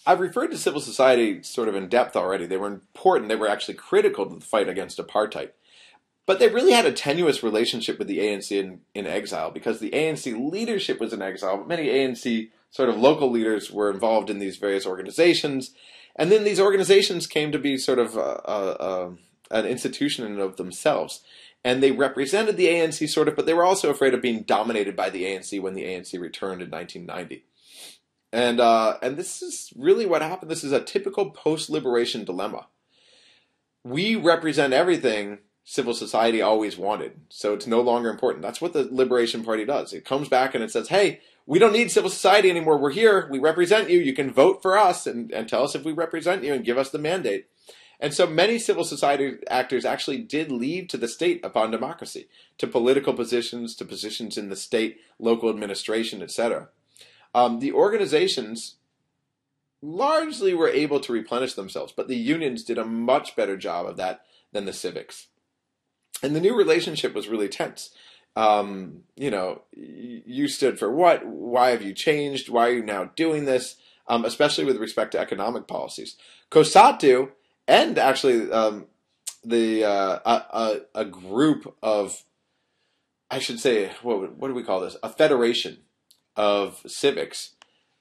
I've referred to civil society sort of in depth already. They were important. They were actually critical to the fight against apartheid. But they really had a tenuous relationship with the ANC in exile because the ANC leadership was in exile, but many ANC sort of local leaders were involved in these various organizations. And then these organizations came to be sort of an institution in and of themselves. And they represented the ANC sort of, but they were also afraid of being dominated by the ANC when the ANC returned in 1990. And this is really what happened. This is a typical post-liberation dilemma. We represent everything civil society always wanted, so it's no longer important. That's what the Liberation Party does. It comes back and it says, hey, we don't need civil society anymore. We're here. We represent you. You can vote for us and tell us if we represent you and give us the mandate. And so many civil society actors actually did leave to the state upon democracy, to political positions, to positions in the state, local administration, etc. The organizations largely were able to replenish themselves, but the unions did a much better job of that than the civics. And the new relationship was really tense. You stood for what? Why have you changed? Why are you now doing this? Especially with respect to economic policies. COSATU and actually a group of, I should say, what do we call this? A federation of civics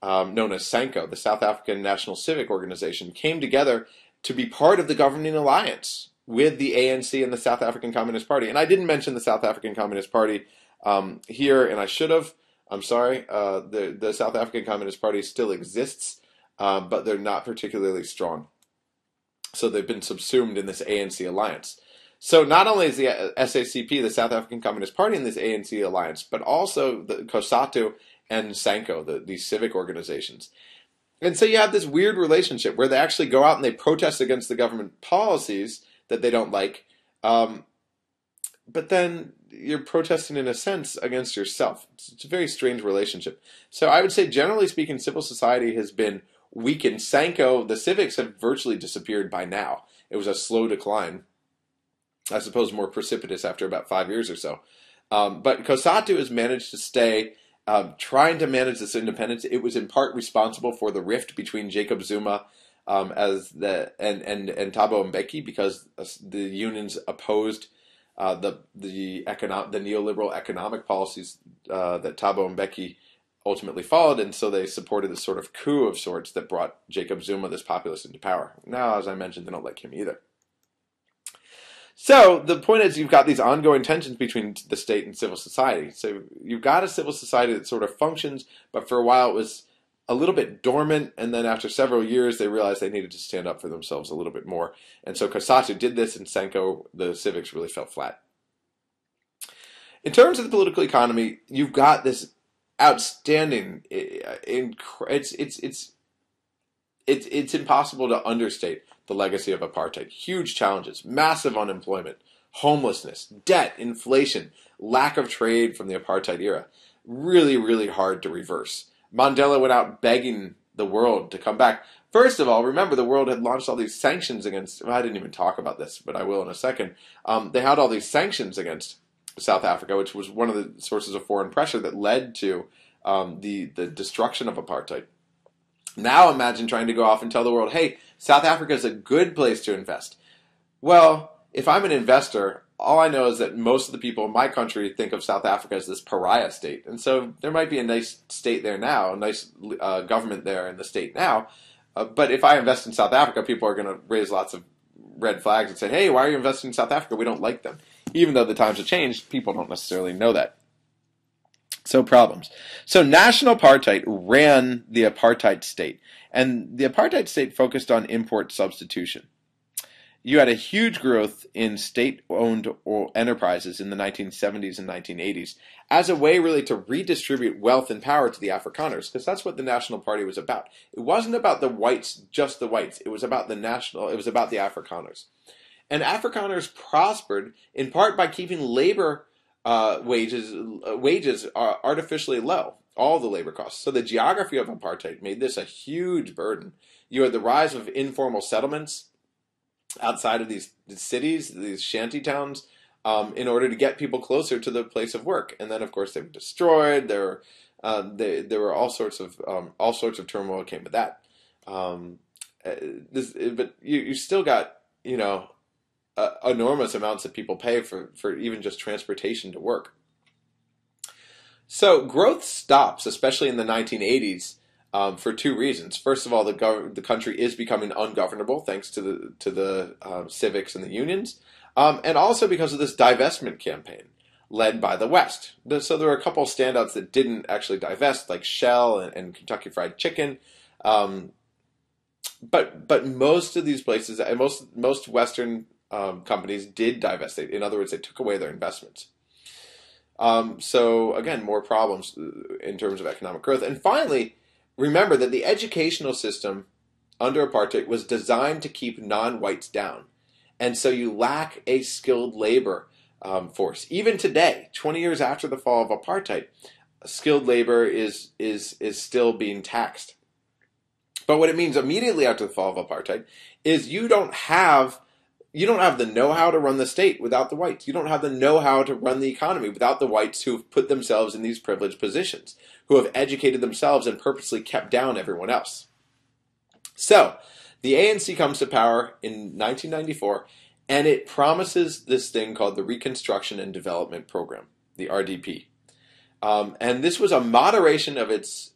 known as SANCO, the South African National Civic Organization, came together to be part of the governing alliance with the ANC and the South African Communist Party. And I didn't mention the South African Communist Party here, and I should have. I'm sorry. The South African Communist Party still exists, but they're not particularly strong. So they've been subsumed in this ANC alliance. So not only is the SACP, the South African Communist Party, in this ANC alliance, but also the COSATU and SANCO, these civic organizations. And so you have this weird relationship where they actually go out and they protest against the government policies that they don't like, but then you're protesting in a sense against yourself. It's a very strange relationship. So I would say, generally speaking, civil society has been weakened. SANCO, the civics, have virtually disappeared by now. It was a slow decline, I suppose more precipitous after about 5 years or so. But COSATU has managed to stay, trying to manage this independence. It was in part responsible for the rift between Jacob Zuma and Thabo Mbeki, because the unions opposed the neoliberal economic policies that Thabo Mbeki ultimately followed, and so they supported this sort of coup of sorts that brought Jacob Zuma, this populist, into power. Now, as I mentioned, they don't like him either. So the point is, you've got these ongoing tensions between the state and civil society. So you've got a civil society that sort of functions, but for a while it was a little bit dormant, and then after several years they realized they needed to stand up for themselves a little bit more. And so COSATU did this, and SANCO, the civics, really fell flat. In terms of the political economy, you've got this outstanding, it's impossible to understate the legacy of apartheid. Huge challenges, massive unemployment, homelessness, debt, inflation, lack of trade from the apartheid era. Really, really hard to reverse. Mandela went out begging the world to come back. First of all, remember, the world had launched all these sanctions against, well, I didn't even talk about this, but I will in a second. They had all these sanctions against South Africa, which was one of the sources of foreign pressure that led to the destruction of apartheid. Now imagine trying to go off and tell the world, hey, South Africa is a good place to invest. Well, if I'm an investor, all I know is that most of the people in my country think of South Africa as this pariah state. And so there might be a nice state there now, a nice government there in the state now. But if I invest in South Africa, people are going to raise lots of red flags and say, hey, why are you investing in South Africa? We don't like them. Even though the times have changed, people don't necessarily know that. So problems. So national apartheid ran the apartheid state. And the apartheid state focused on import substitution. You had a huge growth in state-owned enterprises in the 1970s and 1980s as a way really to redistribute wealth and power to the Afrikaners, because that's what the National Party was about. It wasn't about the whites, just the whites. It was about the Afrikaners. And Afrikaners prospered in part by keeping labor wages artificially low, all the labor costs. So the geography of apartheid made this a huge burden. You had the rise of informal settlements outside of these cities, these shanty towns, in order to get people closer to the place of work. And then, of course, they were destroyed. There were all sorts of turmoil came with that. But you still got, enormous amounts that people pay for even just transportation to work. So growth stops, especially in the 1980s, for two reasons. First of all, the country is becoming ungovernable thanks to the civics and the unions, and also because of this divestment campaign led by the West. So there were a couple of standouts that didn't actually divest, like Shell and Kentucky Fried Chicken. But most of these places, and most Western companies did divest. In other words, they took away their investments. So again, more problems in terms of economic growth. And finally, remember that the educational system under apartheid was designed to keep non-whites down. And so you lack a skilled labor force. Even today, 20 years after the fall of apartheid, skilled labor is still being taxed. But what it means immediately after the fall of apartheid is you don't have the know-how to run the state without the whites. You don't have the know-how to run the economy without the whites who have put themselves in these privileged positions, who have educated themselves and purposely kept down everyone else. So the ANC comes to power in 1994, and it promises this thing called the Reconstruction and Development Program, the RDP. And this was a moderation of its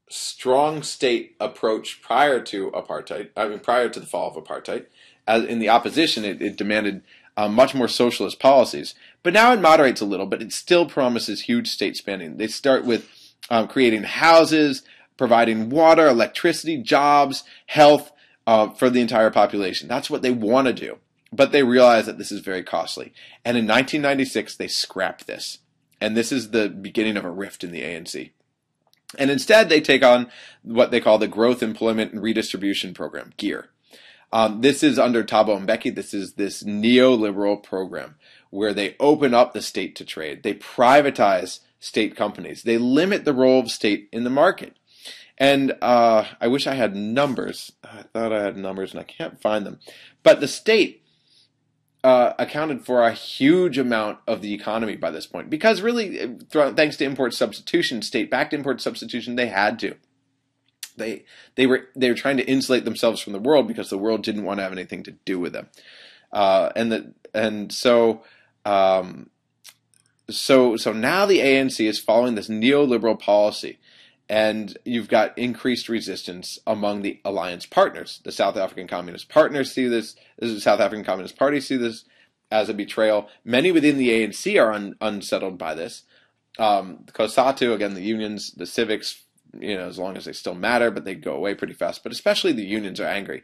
strong state approach prior to the fall of apartheid. As in the opposition, it demanded much more socialist policies. But now it moderates a little, but it still promises huge state spending. They start with creating houses, providing water, electricity, jobs, health for the entire population. That's what they want to do. But they realize that this is very costly. And in 1996, they scrap this. And this is the beginning of a rift in the ANC. And instead, they take on what they call the Growth, Employment, and Redistribution Program, GEAR. This is under Thabo Mbeki. This is this neoliberal program where they open up the state to trade. They privatize state companies. They limit the role of state in the market. And I wish I had numbers. I thought I had numbers and I can't find them. But the state accounted for a huge amount of the economy by this point. Because really, thanks to import substitution, state-backed import substitution, they had to. They were trying to insulate themselves from the world because the world didn't want to have anything to do with them. So now the ANC is following this neoliberal policy, and you've got increased resistance among the alliance partners. The South African Communist partners see this. The South African Communist Party see this as a betrayal. Many within the ANC are unsettled by this. COSATU, again, the unions, the civics, as long as they still matter, but they go away pretty fast. But especially the unions are angry.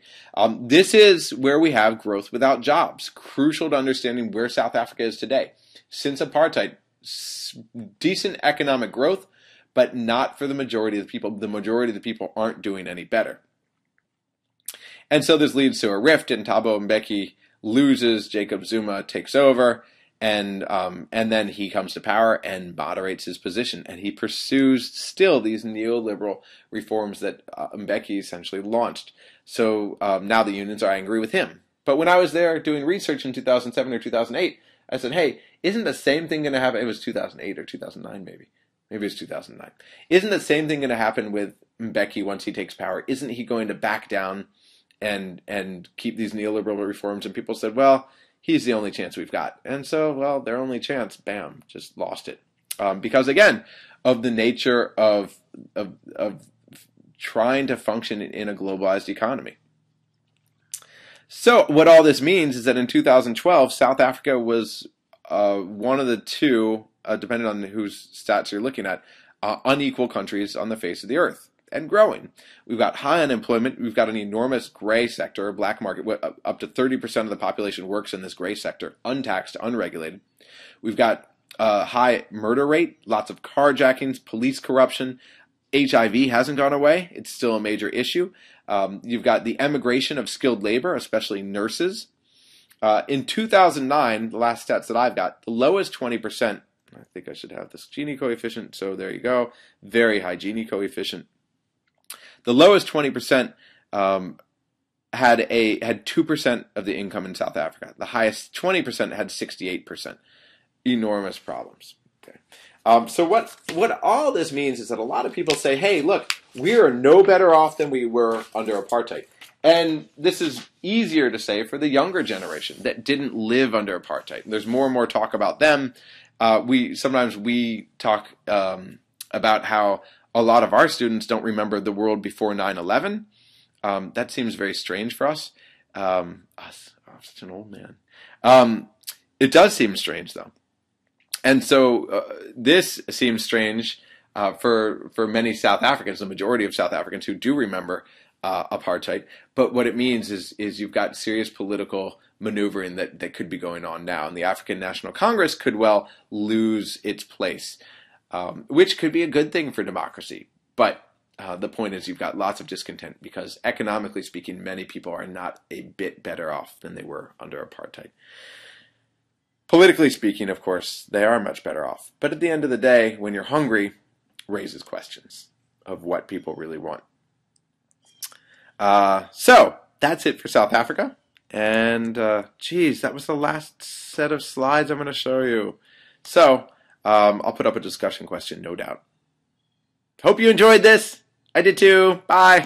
This is where we have growth without jobs. Crucial to understanding where South Africa is today. Since apartheid, decent economic growth, but not for the majority of the people. The majority of the people aren't doing any better. And so this leads to a rift, and Thabo Mbeki loses, Jacob Zuma takes over, and then he comes to power and moderates his position. And he pursues still these neoliberal reforms that Mbeki essentially launched. So now the unions are angry with him. But when I was there doing research in 2007 or 2008, I said, hey, isn't the same thing going to happen? It was 2008 or 2009 maybe. Maybe it's 2009. Isn't the same thing going to happen with Mbeki once he takes power? Isn't he going to back down and keep these neoliberal reforms? And people said, well, he's the only chance we've got. And so, well, their only chance, bam, just lost it. Because, again, of the nature of trying to function in a globalized economy. So what all this means is that in 2012, South Africa was one of the two, depending on whose stats you're looking at, unequal countries on the face of the earth, and growing. We've got high unemployment. We've got an enormous gray sector, black market. Up to 30% of the population works in this gray sector, untaxed, unregulated. We've got a high murder rate, lots of carjackings, police corruption. HIV hasn't gone away. It's still a major issue. You've got the emigration of skilled labor, especially nurses. In 2009, the last stats that I've got, the lowest 20%, I think I should have this Gini coefficient, so there you go, very high Gini coefficient. The lowest 20% had 2% of the income in South Africa. The highest 20% had 68%. Enormous problems. Okay. So what all this means is that a lot of people say, hey, look, we are no better off than we were under apartheid. And this is easier to say for the younger generation that didn't live under apartheid. There's more and more talk about them. Sometimes we talk about how a lot of our students don't remember the world before 9/11. That seems very strange for us. I'm such an old man. It does seem strange, though. And so this seems strange for many South Africans, the majority of South Africans who do remember apartheid. But what it means is you've got serious political maneuvering that could be going on now. And the African National Congress could well lose its place, which could be a good thing for democracy. But the point is you've got lots of discontent because economically speaking, many people are not a bit better off than they were under apartheid. Politically speaking, of course, they are much better off. But at the end of the day, when you're hungry, raises questions of what people really want. So that's it for South Africa. And, geez, that was the last set of slides I'm going to show you. So I'll put up a discussion question, no doubt. Hope you enjoyed this. I did too. Bye.